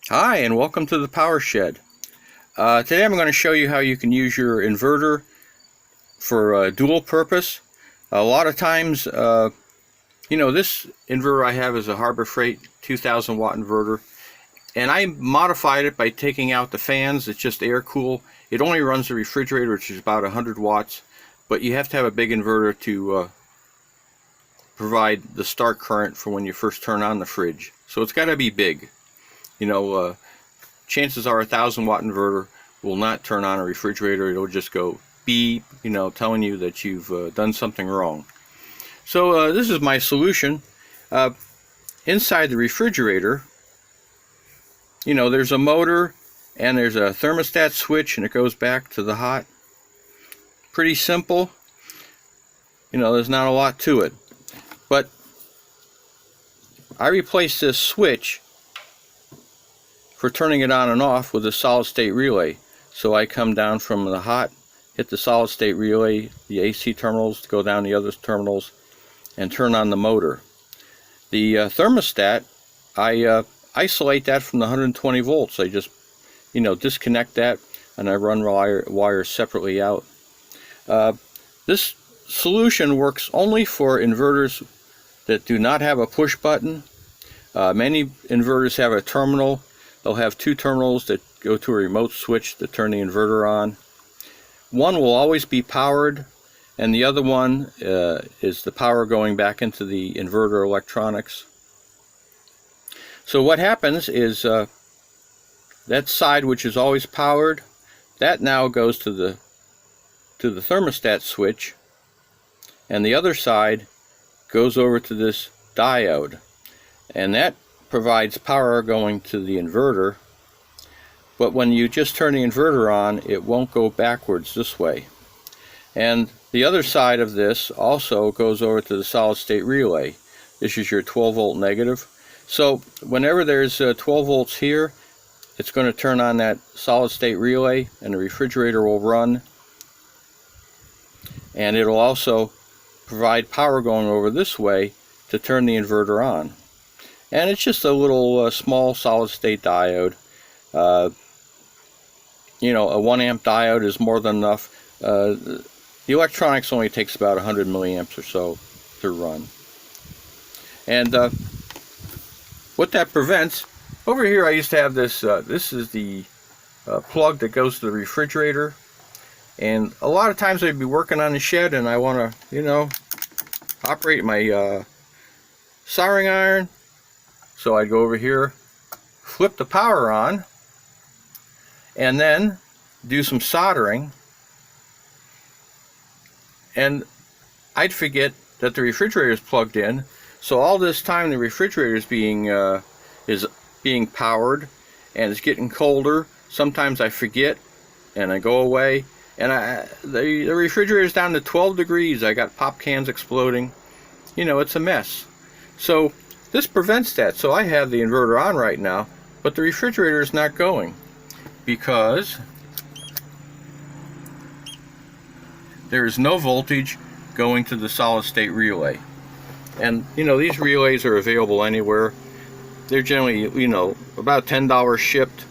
Hi, and welcome to the Power Shed. Today I'm going to show you how you can use your inverter for dual purpose. A lot of times, this inverter I have is a Harbor Freight 2000 watt inverter, and I modified it by taking out the fans. It's just air cool. It only runs the refrigerator, which is about 100 watts, but you have to have a big inverter to provide the start current for when you first turn on the fridge. So it's got to be big. Chances are a 1000-watt inverter will not turn on a refrigerator. It'll just go beep, telling you that you've done something wrong. So this is my solution. Inside the refrigerator, there's a motor and there's a thermostat switch, and it goes back to the hot. Pretty simple. There's not a lot to it. But I replaced this switch for turning it on and off with a solid state relay. So I come down from the hot, hit the solid state relay, the AC terminals, go down the other terminals, and turn on the motor. The thermostat, I isolate that from the 120 volts. I just disconnect that, and I run wires separately out. This solution works only for inverters that do not have a push button. Many inverters have a terminal. They'll have two terminals that go to a remote switch to turn the inverter on. One will always be powered, and the other one is the power going back into the inverter electronics. So what happens is that side, which is always powered, that now goes to the thermostat switch, and the other side goes over to this diode, and that provides power going to the inverter. But when you just turn the inverter on, it won't go backwards this way. And the other side of this also goes over to the solid state relay. This is your 12 volt negative. So whenever there's 12 volts here, it's going to turn on that solid state relay, and the refrigerator will run, and it'll also provide power going over this way to turn the inverter on. And it's just a little small solid state diode. A 1 amp diode is more than enough. The electronics only takes about 100 milliamps or so to run. And what that prevents, over here I used to have this, this is the plug that goes to the refrigerator. And a lot of times I'd be working on the shed and I want to, operate my soldering iron. So I'd go over here, flip the power on, and then do some soldering, and I'd forget that the refrigerator is plugged in. So all this time the refrigerator is being powered, and it's getting colder. Sometimes I forget and I go away, and the refrigerator is down to 12 degrees. I got pop cans exploding. It's a mess. So this prevents that. So I have the inverter on right now, but the refrigerator is not going because there is no voltage going to the solid state relay. And these relays are available anywhere. They're generally about $10 shipped.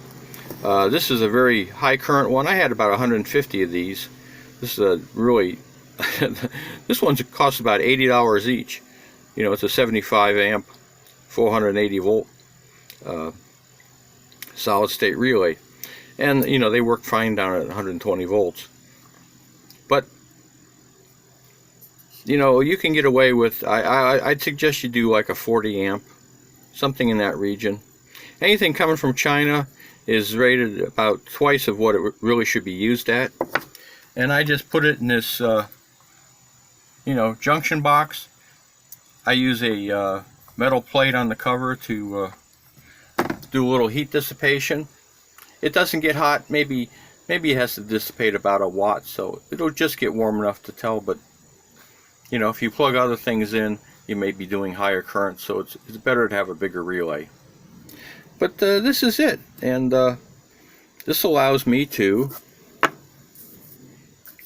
This is a very high current one. I had about 150 of these. This is a really this one's costs about $80 each. It's a 75 amp 480 volt solid state relay, and they work fine down at 120 volts. But you can get away with, I'd suggest you do like a 40 amp, something in that region. Anything coming from China is rated about twice of what it really should be used at. And I just put it in this junction box. I use a metal plate on the cover to do a little heat dissipation. It doesn't get hot. Maybe it has to dissipate about a watt, so it'll just get warm enough to tell. But if you plug other things in, you may be doing higher current, so it's better to have a bigger relay. But this is it, and this allows me to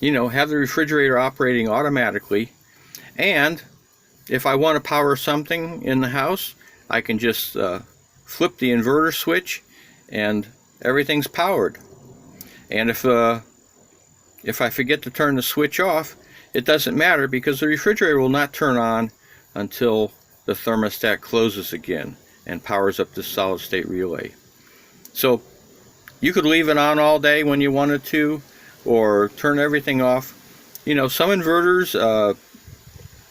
have the refrigerator operating automatically, and if I want to power something in the house, I can just flip the inverter switch, and everything's powered. And if I forget to turn the switch off, it doesn't matter, because the refrigerator will not turn on until the thermostat closes again and powers up this solid state relay. So you could leave it on all day when you wanted to, or turn everything off. You know, some inverters,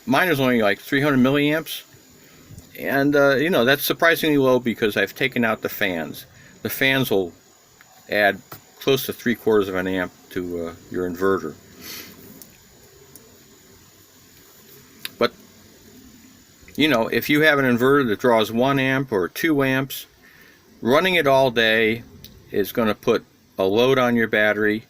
mine is only like 300 milliamps, and you know, that's surprisingly low because I've taken out the fans. The fans will add close to 3/4 of an amp to your inverter. But you know, if you have an inverter that draws 1 amp or 2 amps, running it all day is going to put a load on your battery.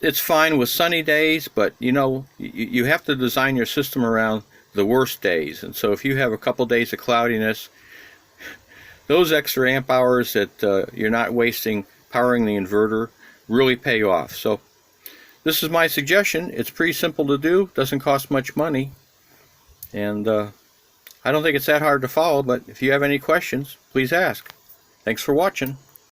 It's fine with sunny days, but you know, you have to design your system around the worst days. And so if you have a couple days of cloudiness, those extra amp hours that you're not wasting powering the inverter really pay off. So this is my suggestion. It's pretty simple to do, doesn't cost much money, and I don't think it's that hard to follow. But if you have any questions, please ask. Thanks for watching.